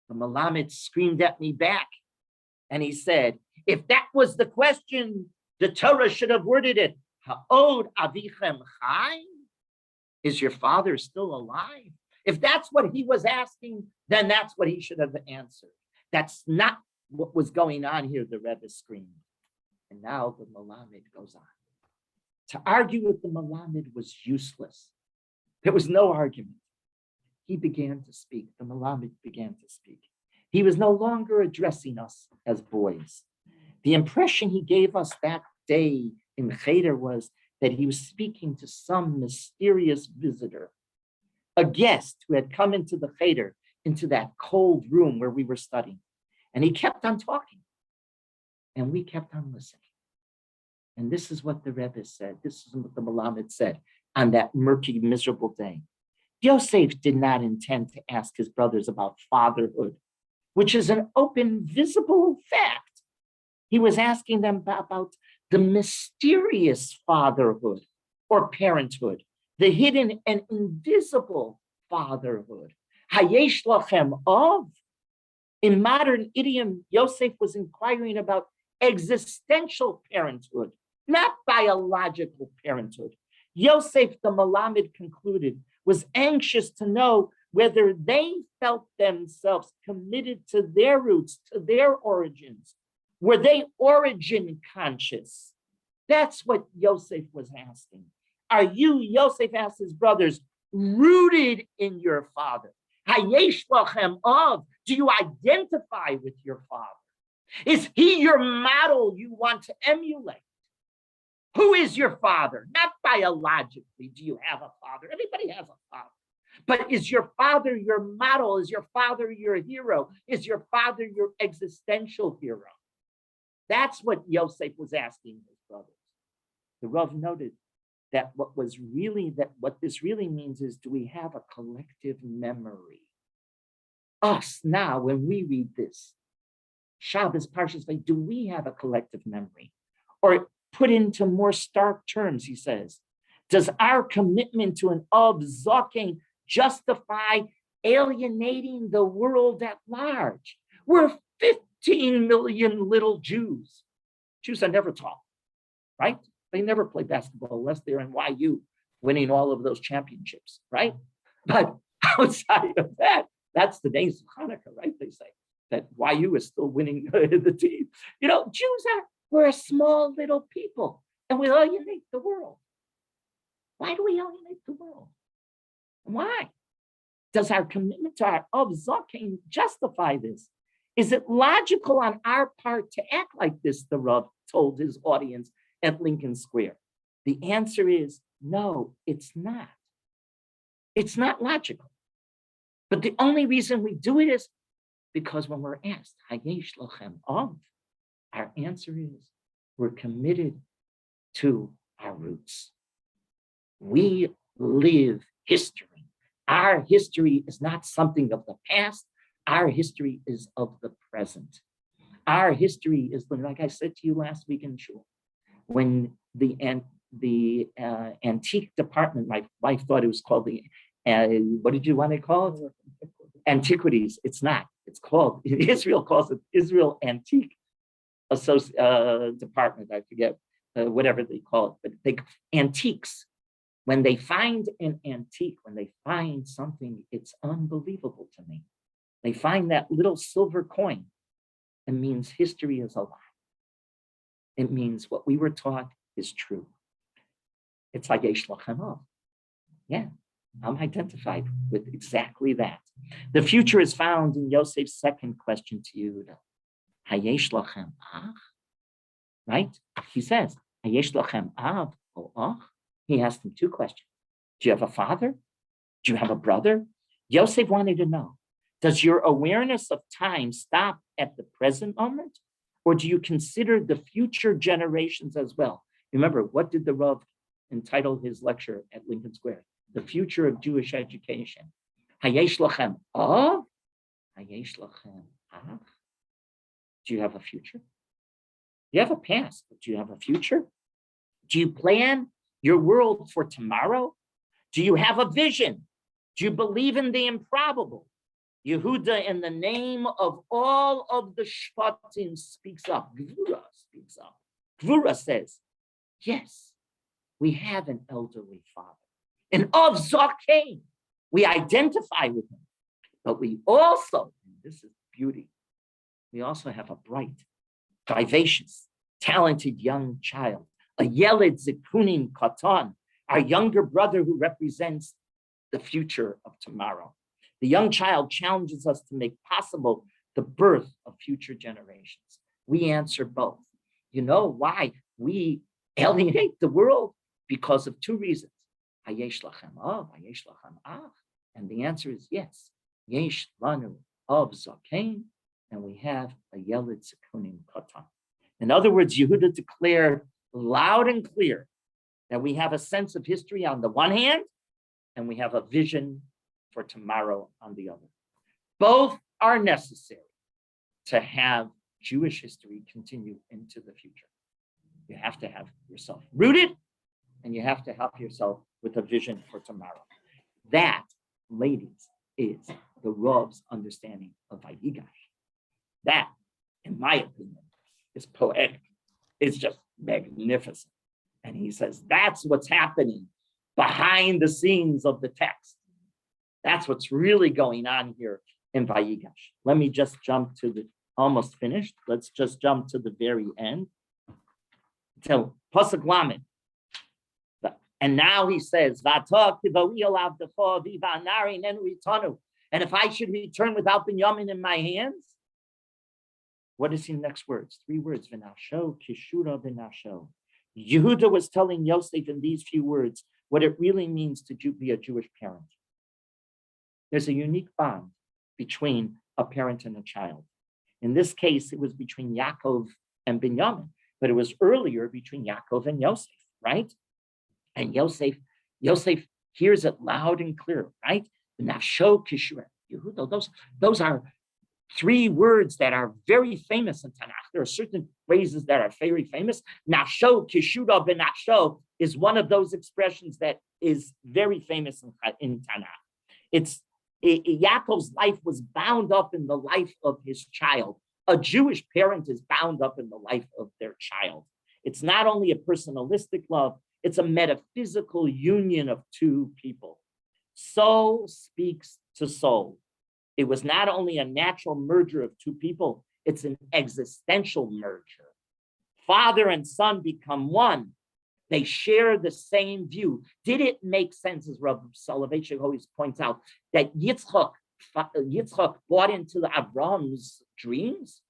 Speaker 1: The Melamed screamed at me back. And he said, if that was the question, the Torah should have worded it, Ha'od avichem chai? Is your father still alive? If that's what he was asking, then that's what he should have answered. That's not what was going on here, the Rebbe screamed. And now the Melamed goes on. To argue with the Melamed was useless. There was no argument. He began to speak. The Melamed began to speak. He was no longer addressing us as boys. The impression he gave us that day in Cheder was that he was speaking to some mysterious visitor, a guest who had come into the Cheder, into that cold room where we were studying. And he kept on talking. And we kept on listening. And this is what the Rebbe said. This is what the Melamed said on that murky, miserable day. Yosef did not intend to ask his brothers about fatherhood, which is an open, visible fact. He was asking them about the mysterious fatherhood or parenthood, the hidden and invisible fatherhood. Hayesh lachem av. In modern idiom, Yosef was inquiring about existential parenthood, not biological parenthood. Yosef, the Melamed concluded, was anxious to know whether they felt themselves committed to their roots, to their origins. Were they origin conscious? That's what Yosef was asking. Are you, Yosef asked his brothers, rooted in your father? Hayesh lachem av. Do you identify with your father? Is he your model you want to emulate? Who is your father? Not biologically, do you have a father? Everybody has a father. But is your father your model? Is your father your hero? Is your father your existential hero? That's what Yosef was asking his brothers. The Rav noted that what this really means is, do we have a collective memory? Us now, when we read this, Shabbos, Parshas, do we have a collective memory? Or put into more stark terms, he says, does our commitment to an Av Zaken justify alienating the world at large? We're 15 million little Jews. Jews are never tall, right? They never play basketball unless they're in YU winning all of those championships, right? But outside of that, that's the days of Hanukkah, right? They say that YU is still winning the team. We're a small little people and we alienate the world. Why do we alienate the world? Why? Does our commitment to our Av Zaken justify this? Is it logical on our part to act like this, the Rav told his audience at Lincoln Square? The answer is no, it's not. It's not logical. But the only reason we do it is because when we're asked, Hayesh lachem av, our answer is we're committed to our roots. We live history. Our history is not something of the past. Our history is of the present. Our history is, like I said to you last week in Shul, when the antique department, my wife thought it was called what did you want to call it? Antiquities. It's not. It's called, Israel calls it Israel Antique Department. I forget whatever they call it, but antiques. When they find an antique, when they find something, it's unbelievable to me. They find that little silver coin. It means history is a lie. It means what we were taught is true. It's Hayesh Lachem Av. Yeah, I'm identified with exactly that. The future is found in Yosef's second question to Yehuda. Hayesh Lachem Av? Right? He says, Hayesh Lachem Av o Ach? He asked him two questions. Do you have a father? Do you have a brother? Yosef wanted to know, does your awareness of time stop at the present moment? Or do you consider the future generations as well? Remember, what did the Rav entitle his lecture at Lincoln Square? The future of Jewish education. Hayesh Lachem Av? Hayesh Lachem Av? Do you have a future? You have a past, but do you have a future? Do you plan your world for tomorrow? Do you have a vision? Do you believe in the improbable? Yehuda, in the name of all of the Shvatim, speaks up. Gvura speaks up. Gvura says, yes, we have an elderly father. And of Zakein, we identify with him. But we also, and this is beauty, we also have a bright, vivacious, talented young child, a Yeled Zikunim Katan, our younger brother who represents the future of tomorrow. The young child challenges us to make possible the birth of future generations. We answer both. You know why we alienate the world? Because of two reasons. Hayesh lachem av, hayesh lachem ach. And the answer is yes. Yesh lanu av zakein, and we have a Yeled Zikunim Katan. In other words, Yehuda declared loud and clear that we have a sense of history on the one hand, and we have a vision for tomorrow on the other. Both are necessary to have Jewish history continue into the future. You have to have yourself rooted, and you have to have yourself with a vision for tomorrow. That, ladies, is the Rav's understanding of Vayigash. That, in my opinion, is poetic. It's just magnificent. And he says, that's what's happening behind the scenes of the text. That's what's really going on here in Vayigash. Let me just jump to the, almost finished. Let's just jump to the very end. Till Pasuk Lamed. And now he says, and if I should return without Binyamin in my hands, what is the next words? 3 words, V'nasho, Kishura V'nasho. Yehuda was telling Yosef in these few words what it really means to be a Jewish parent. There's a unique bond between a parent and a child. In this case, it was between Yaakov and Binyamin, but it was earlier between Yaakov and Yosef, right? And Yosef hears it loud and clear, right? Nafsho Kishura. Yehuda, those are 3 words that are very famous in Tanakh. There are certain phrases that are very famous. Nafsho Kishura B'nafsho is one of those expressions that is very famous in Tanakh. Yaakov's life was bound up in the life of his child. A Jewish parent is bound up in the life of their child. It's not only a personalistic love, it's a metaphysical union of 2 people. Soul speaks to soul. It was not only a natural merger of 2 people, it's an existential merger. Father and son become one. They share the same view. Did it make sense, as Rabbi Soloveitchik always points out, that Yitzchak bought into Abraham's dreams?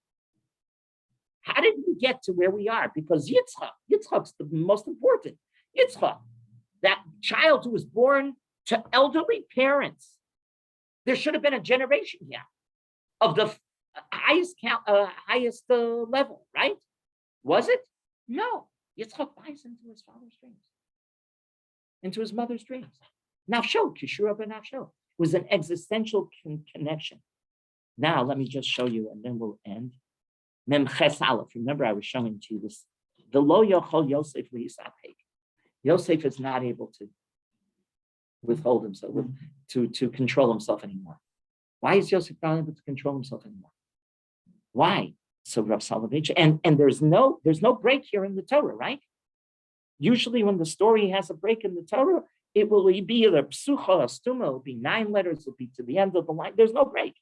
Speaker 1: How did we get to where we are? Because Yitzchak's the most important. Yitzchak, that child who was born to elderly parents. There should have been a generation gap of the highest level, right? Was it? No. Yitzchak buys into his father's dreams, into his mother's dreams. Nafsho, Kishura B'nafsho. It was an existential connection. Now, let me just show you, and then we'll end. Mem Ches Aleph. Remember, I was showing to you this. The Lo Yochol Yosef L'Yisapek. Yosef is not able to withhold himself, to control himself anymore. Why is Yosef not able to control himself anymore? Why? So Rav Soloveitchik, and there's no break here in the Torah, right? Usually when the story has a break in the Torah, it will be the psucha, a stuma, it'll be 9 letters, it'll be to the end of the line. There's no break,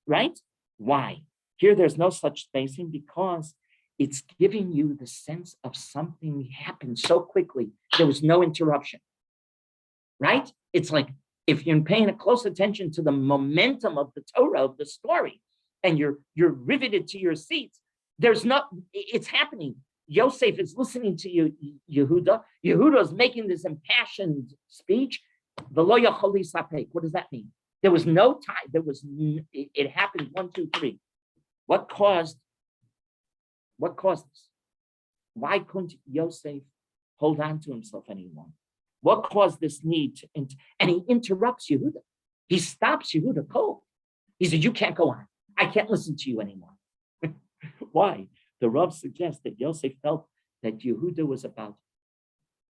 Speaker 1: right? Why? Here, there's no such spacing because it's giving you the sense of something happened so quickly. There was no interruption, right? It's like if you're paying a close attention to the momentum of the Torah, of the story, and you're riveted to your seats, it's happening. Yosef is listening to you, Yehuda. Yehuda is making this impassioned speech. What does that mean? There was no time. It happened 1, 2, 3. What caused this? Why couldn't Yosef hold on to himself anymore? What caused this need and he interrupts Yehuda. He stops Yehuda cold. He said, you can't go on. I can't listen to you anymore. Why? The Rav suggests that Yosef felt that Yehuda was about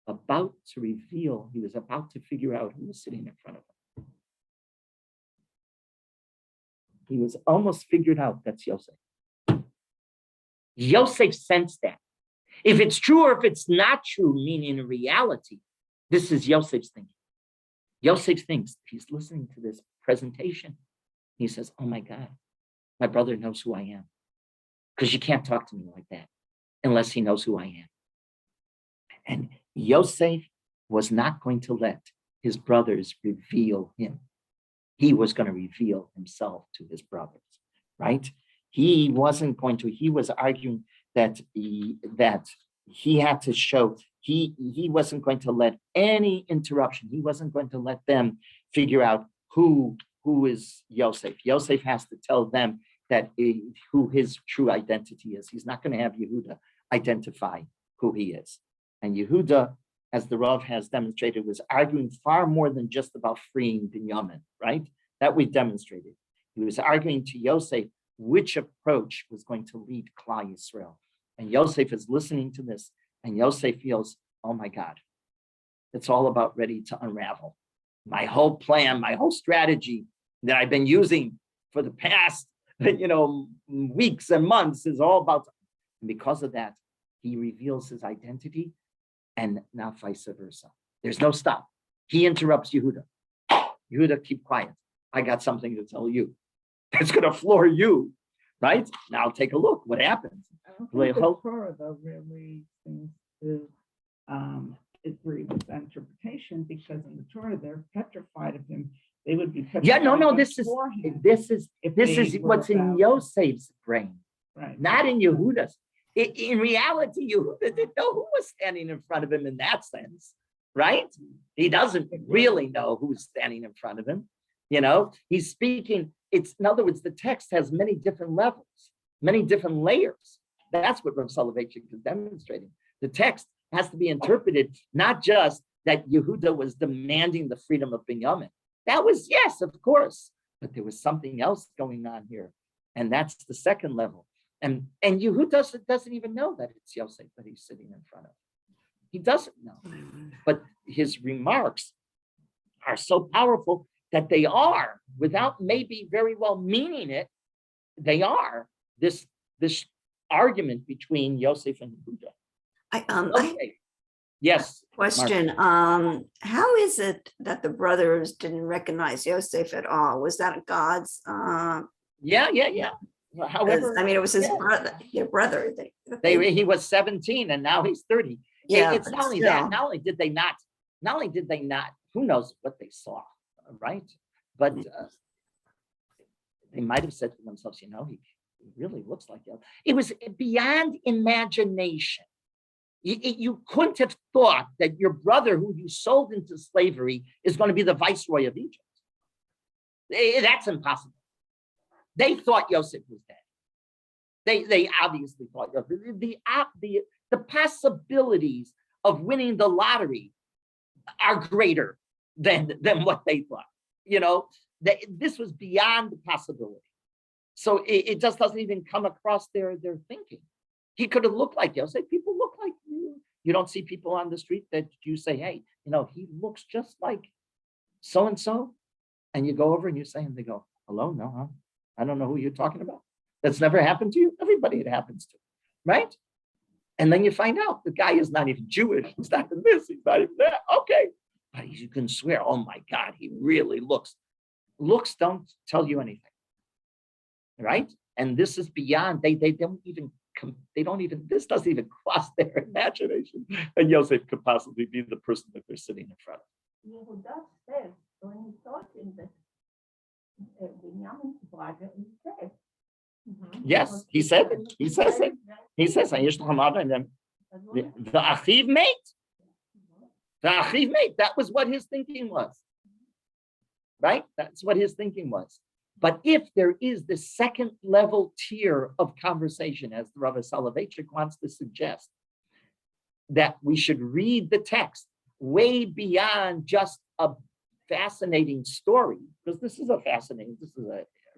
Speaker 1: to reveal, he was about to figure out who was sitting in front of him. He was almost figured out that's Yosef. Yosef sensed that. If it's true or if it's not true, meaning in reality, this is Yosef's thinking. Yosef thinks, he's listening to this presentation. He says, oh my God, my brother knows who I am. Because you can't talk to me like that unless he knows who I am. And Yosef was not going to let his brothers reveal him. He was going to reveal himself to his brothers, right? He wasn't going to, he was arguing that he had to show, he wasn't going to let any interruption. He wasn't going to let them figure out who is Yosef. Yosef has to tell them who his true identity is. He's not going to have Yehuda identify who he is. And Yehuda, as the Rav has demonstrated, was arguing far more than just about freeing Binyamin, right? That we demonstrated. He was arguing to Yosef which approach was going to lead Klal Yisrael. And Yosef is listening to this, and Yosef feels, oh my God, it's all about ready to unravel. My whole plan, my whole strategy that I've been using for the past weeks and months is all about, and because of that, he reveals his identity and not vice versa. There's no stop. He interrupts Yehuda. Yehuda, keep quiet. I got something to tell you. That's going to floor you, right? Now take a look. What happens?
Speaker 3: I don't think the Torah, though, really seems to agree with that interpretation because in the Torah, they're petrified of him. They would be petrified.
Speaker 1: Yeah, no. This is what's in Yosef's brain,
Speaker 3: right?
Speaker 1: Not in Yehuda's. In reality, Yehuda didn't know who was standing in front of him in that sense, right? He doesn't really know who's standing in front of him. He's speaking. In other words, the text has many different levels, many different layers. That's what Rav Soloveitchik is demonstrating. The text has to be interpreted not just that Yehuda was demanding the freedom of Binyamin. That was, yes, of course, but there was something else going on here, and that's the second level. And Yehuda doesn't even know that it's Yosef that he's sitting in front of. He doesn't know, but his remarks are so powerful that they are, without maybe very well meaning it, they are this argument between Yosef and Yehuda. Yes.
Speaker 2: Question. How is it that the brothers didn't recognize Yosef at all? Was that God's?
Speaker 1: Yeah. However,
Speaker 2: it was his brother. Their brother.
Speaker 1: He was 17 and now he's 30.
Speaker 2: Yeah,
Speaker 1: it's not only that. Not only did they not. Who knows what they saw, right? But they might have said to themselves, he really looks like Yosef. It was beyond imagination. You couldn't have thought that your brother, who you sold into slavery, is going to be the viceroy of Egypt. That's impossible. They thought Yosef was dead. They obviously thought Yosef. The possibilities of winning the lottery are greater than what they thought. This was beyond the possibility. So it just doesn't even come across their thinking. He could have looked like Yosef. People look like you. You don't see people on the street that you say, hey, he looks just like so-and-so. And you go over and you say, and they go, hello, no, I don't know who you're talking about. That's never happened to you. Everybody it happens to, right? And then you find out the guy is not even Jewish. He's not in this. He's not even that. Okay. But you can swear, oh my God, he really looks. Looks don't tell you anything, right? And this is beyond, they don't even, this doesn't even cross their imagination. And Yosef could possibly be the person that they're sitting in front of.
Speaker 3: Yehuda says, when he thought in the Binyamin's brother, he said.
Speaker 1: Yes, he said it. He says it. He says, the Achiv mate. The Achiv mate. That was what his thinking was. Right? That's what his thinking was. But if there is the second level tier of conversation, as the Rav Soloveitchik wants to suggest, that we should read the text way beyond just a fascinating story, because this is a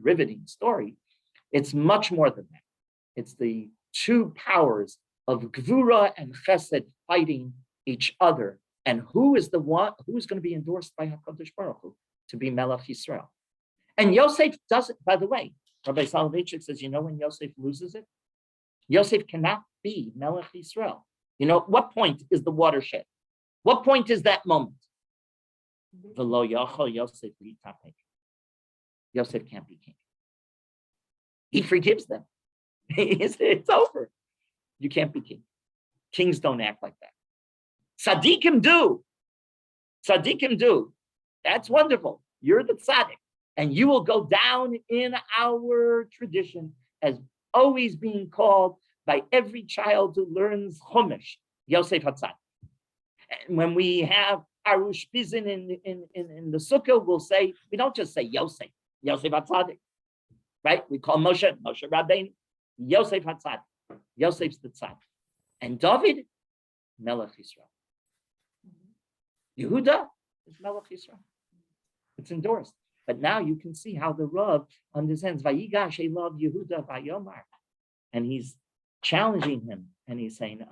Speaker 1: riveting story. It's much more than that. It's the two powers of Gvura and Chesed fighting each other. And who is going to be endorsed by HaKadosh Baruch Hu to be Melech Yisrael? And Yosef does it, by the way. Rabbi Soloveitchik says, you know when Yosef loses it? Yosef cannot be Melech Yisrael. You know, what point is the watershed? What point is that moment? V'lo yachol Yosef l'itapek. Yosef can't be king. He forgives them. It's over. You can't be king. Kings don't act like that. Tzaddikim do. Tzaddikim do. That's wonderful. You're the tzaddik. And you will go down in our tradition as always being called by every child who learns Chumash, Yosef HaTzadik. And when we have Arush Pizin in the Sukkah, we'll say, we don't just say Yosef HaTzadik, right? We call Moshe Rabbeinu, Yosef HaTzadik. Yosef's the tzaddik. And David, Melech Yisrael. Yehuda is Melech Yisrael. It's endorsed. But now you can see how the Rav understands. Vayigash Elav Yehuda Vayomar. And he's challenging him. And he's saying,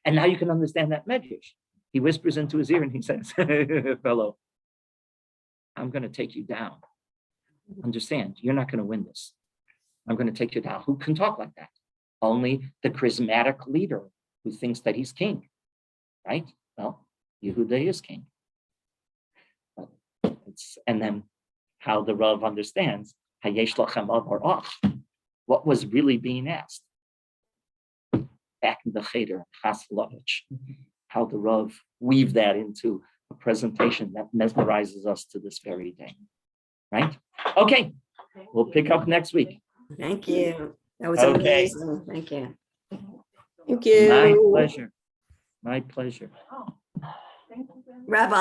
Speaker 1: and now you can understand that medrash. He whispers into his ear and he says, fellow, I'm going to take you down. Understand, you're not going to win this. I'm going to take you down. Who can talk like that? Only the charismatic leader who thinks that he's king, right? Well, Yehuda is king. And then how the Rav understands Hayesh lachem or off. What was really being asked back in the Cheder, Chaslovich, how the Rav weaved that into a presentation that mesmerizes us to this very day, right? Okay, we'll pick up next week.
Speaker 2: Thank you. That was
Speaker 1: Okay.
Speaker 2: amazing. Thank you. Thank you.
Speaker 1: My pleasure. My pleasure.
Speaker 3: Thank you very much.
Speaker 2: Rabbi.